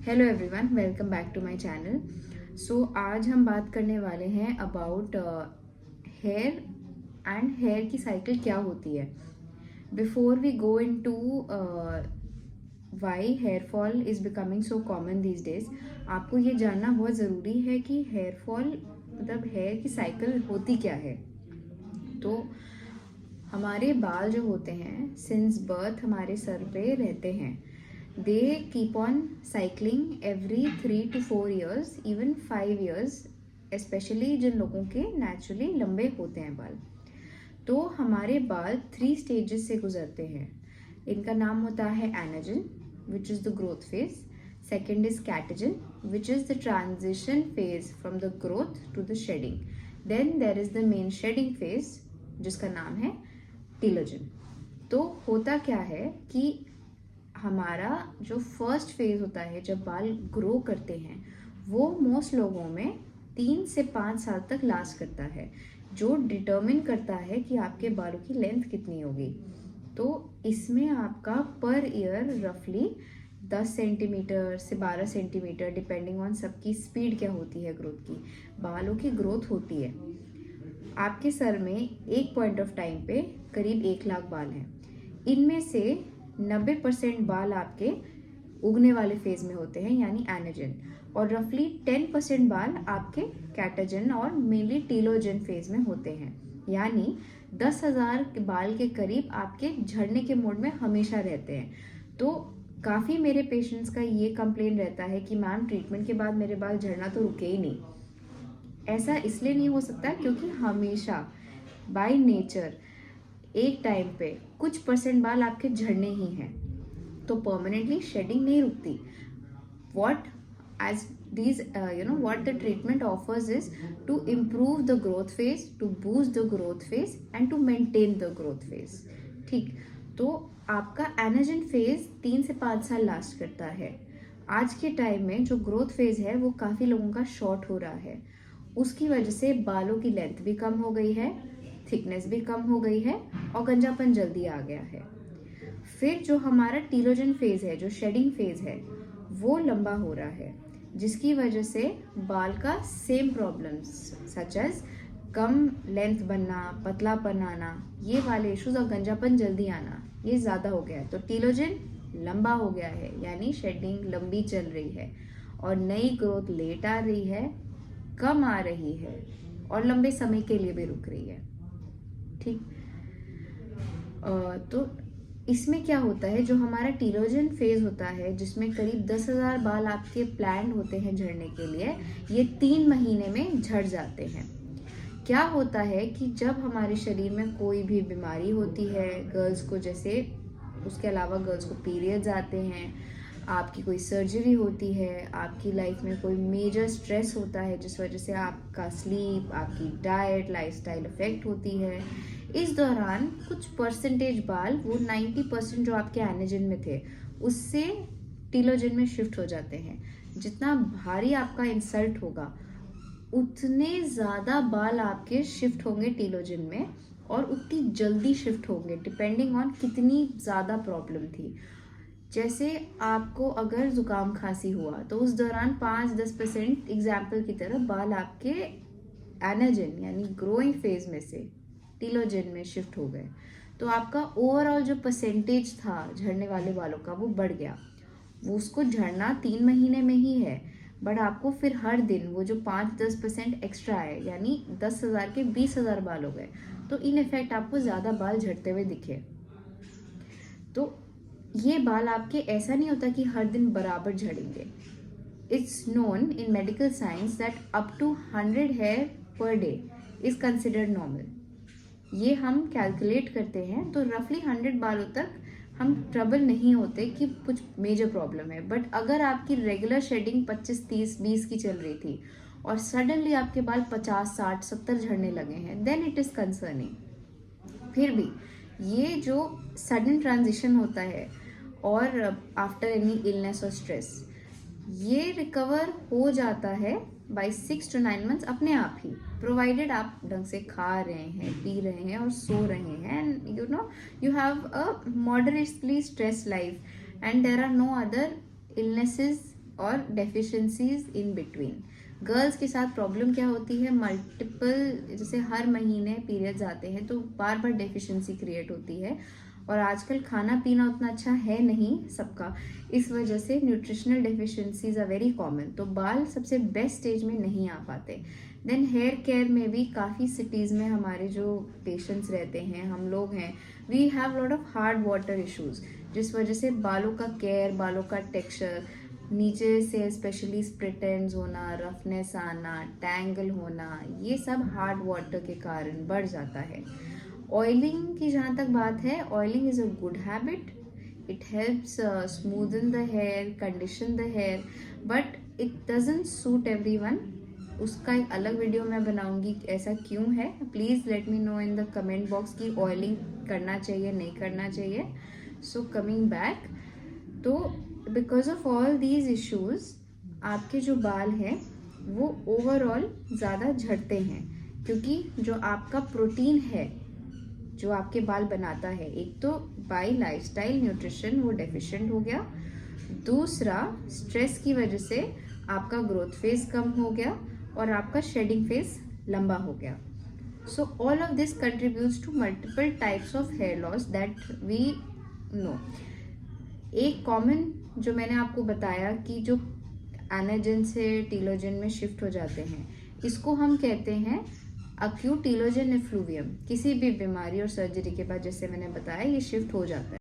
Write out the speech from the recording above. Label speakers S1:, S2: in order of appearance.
S1: Hello everyone, welcome back to my channel. So आज हम बात करने वाले हैं अबाउट हेयर एंड हेयर की साइकिल क्या होती है। Before we go into why hair fall is becoming so common these days, आपको ये जानना बहुत ज़रूरी है कि हेयर फॉल मतलब हेयर की साइकिल होती क्या है। तो हमारे बाल जो होते हैं सिंस बर्थ हमारे सर पे रहते हैं। They keep on cycling every 3 to 4 years, even 5 years, specially जिन लोगों के नेचुरली लंबे होते हैं बाल। तो हमारे बाल 3 stages से गुजरते हैं। इनका नाम होता है anagen, which is the growth phase. Second is catagen, which is the transition phase from the growth to the shedding. Then there is the main shedding phase जिसका नाम है टीलोजन। तो होता क्या है कि हमारा जो फर्स्ट फेज होता है जब बाल ग्रो करते हैं वो मोस्ट लोगों में 3 से 5 साल तक लास्ट करता है, जो डिटर्मिन करता है कि आपके बालों की लेंथ कितनी होगी। तो इसमें आपका पर ईयर रफली 10 सेंटीमीटर से 12 सेंटीमीटर, डिपेंडिंग ऑन सबकी स्पीड क्या होती है ग्रोथ की, बालों की ग्रोथ होती है। आपके सर में एक पॉइंट ऑफ टाइम पे करीब 1 लाख बाल हैं। इनमें से 90% बाल आपके उगने वाले फेज में होते हैं यानी एनाजन, और रफली 10% बाल आपके कैटाजन और मेनली टीलोजन फेज में होते हैं। यानी 10,000 बाल के करीब आपके झड़ने के मोड में हमेशा रहते हैं। तो काफ़ी मेरे पेशेंट्स का ये कंप्लेन रहता है कि मैम ट्रीटमेंट के बाद मेरे बाल झड़ना तो रुके ही नहीं। ऐसा इसलिए नहीं हो सकता क्योंकि हमेशा बाय नेचर एक टाइम पे कुछ परसेंट बाल आपके झड़ने ही हैं, तो परमानेंटली शेडिंग नहीं रुकती। what as these what the treatment offers is to improve the growth phase, to boost the growth phase and to maintain the growth phase। ठीक, तो आपका एनाजन फेज 3 से 5 साल लास्ट करता है। आज के टाइम में जो ग्रोथ फेज है वो काफ़ी लोगों का शॉर्ट हो रहा है। उसकी वजह से बालों की लेंथ भी कम हो गई है, थिकनेस भी कम हो गई है और गंजापन जल्दी आ गया है। फिर जो हमारा टीलोजन फेज है, जो शेडिंग फेज है, वो लंबा हो रहा है, जिसकी वजह से बाल का सेम प्रॉब्लम्स सच एज कम लेंथ बनना, पतलापन आना, ये वाले इश्यूज और गंजापन जल्दी आना, ये ज़्यादा हो गया है। तो टीलोजन लंबा हो गया है यानी शेडिंग लंबी चल रही है और नई ग्रोथ लेट आ रही है, कम आ रही है और लंबे समय के लिए भी रुक रही है। ठीक, तो इसमें क्या होता है, जो हमारा टीलोजन फेज होता है जिसमें करीब 10,000 बाल आपके प्लान्ड होते हैं झड़ने के लिए, ये 3 महीने में झड़ जाते हैं। क्या होता है कि जब हमारे शरीर में कोई भी बीमारी होती है, गर्ल्स को जैसे, उसके अलावा गर्ल्स को पीरियड्स आते हैं, आपकी कोई सर्जरी होती है, आपकी लाइफ में कोई मेजर स्ट्रेस होता है जिस वजह से आपका स्लीप, आपकी डाइट, लाइफस्टाइल इफेक्ट होती है, इस दौरान कुछ परसेंटेज बाल, वो 90% जो आपके एनाजन में थे उससे टीलोजन में शिफ्ट हो जाते हैं। जितना भारी आपका इंसल्ट होगा उतने ज़्यादा बाल आपके शिफ्ट होंगे टीलोजन में और उतनी जल्दी शिफ्ट होंगे, डिपेंडिंग ऑन कितनी ज़्यादा प्रॉब्लम थी। जैसे आपको अगर जुकाम खांसी हुआ तो उस दौरान 5-10% एग्जाम्पल की तरह बाल आपके एनाजन यानी ग्रोइंग फेज में से टीलोजन में शिफ्ट हो गए, तो आपका ओवरऑल जो परसेंटेज था झड़ने वाले बालों का वो बढ़ गया। वो उसको झड़ना 3 महीने में ही है, बट आपको फिर हर दिन वो जो 5-10% एक्स्ट्रा है यानी 10,000 के 20,000 बाल हो गए, तो इन इफेक्ट आपको ज़्यादा बाल झड़ते हुए दिखे। तो ये बाल आपके ऐसा नहीं होता कि हर दिन बराबर झड़ेंगे। It's known in medical science that up to 100 hair per day is considered normal. ये हम कैलकुलेट करते हैं तो रफली 100 बालों तक हम ट्रबल नहीं होते कि कुछ मेजर प्रॉब्लम है। बट अगर आपकी रेगुलर शेडिंग 25, 30, 20 की चल रही थी और सडनली आपके बाल 50, 60, 70 झड़ने लगे हैं, देन इट इज़ कंसर्निंग। फिर भी ये जो सडन ट्रांजिशन होता है और आफ्टर एनी इलनेस और स्ट्रेस, ये रिकवर हो जाता है बाय 6 to 9 months अपने आप ही, प्रोवाइडेड आप ढंग से खा रहे हैं, पी रहे हैं और सो रहे हैं, and you have a moderately stress life and there are no other illnesses और डेफिशिएंसीज इन बिटवीन। गर्ल्स के साथ प्रॉब्लम क्या होती है, मल्टीपल, जैसे हर महीने पीरियड्स आते हैं तो बार बार डेफिशिएंसी क्रिएट होती है, और आजकल खाना पीना उतना अच्छा है नहीं सबका, इस वजह से nutritional deficiencies are very common. तो बाल सबसे बेस्ट स्टेज में नहीं आ पाते। देन हेयर केयर में भी काफ़ी सिटीज़ में हमारे जो पेशेंट्स रहते हैं, हम लोग हैं, we have lot of hard water issues, जिस वजह से बालों का केयर, बालों का टेक्सचर, नीचे से स्पेशली स्प्लिट एंड्स होना, रफनेस आना, टैंगल होना, ये सब हार्ड वाटर के कारण बढ़ जाता है। ऑयलिंग की जहाँ तक बात है, oiling is a good habit, it helps smoothen the hair, condition the hair, but it doesn't suit everyone. उसका एक अलग वीडियो मैं बनाऊंगी ऐसा क्यों है। Please let me know in the comment box कि ऑयलिंग करना चाहिए नहीं करना चाहिए। सो कमिंग बैक, तो because of all these issues आपके जो बाल हैं वो ओवरऑल ज़्यादा झड़ते हैं, क्योंकि जो आपका प्रोटीन है जो आपके बाल बनाता है, एक तो बाय लाइफस्टाइल न्यूट्रिशन वो डेफिशिएंट हो गया, दूसरा स्ट्रेस की वजह से आपका ग्रोथ फेज कम हो गया और आपका शेडिंग फेज लंबा हो गया। So all of this contributes to multiple types of hair loss that we know. एक कॉमन जो मैंने आपको बताया कि जो एनाजन से टीलोजन में शिफ्ट हो जाते हैं, इसको हम कहते हैं अक्यूट टीलोजन एफ्लूवियम। किसी भी बीमारी और सर्जरी के बाद, जैसे मैंने बताया, ये शिफ्ट हो जाता है।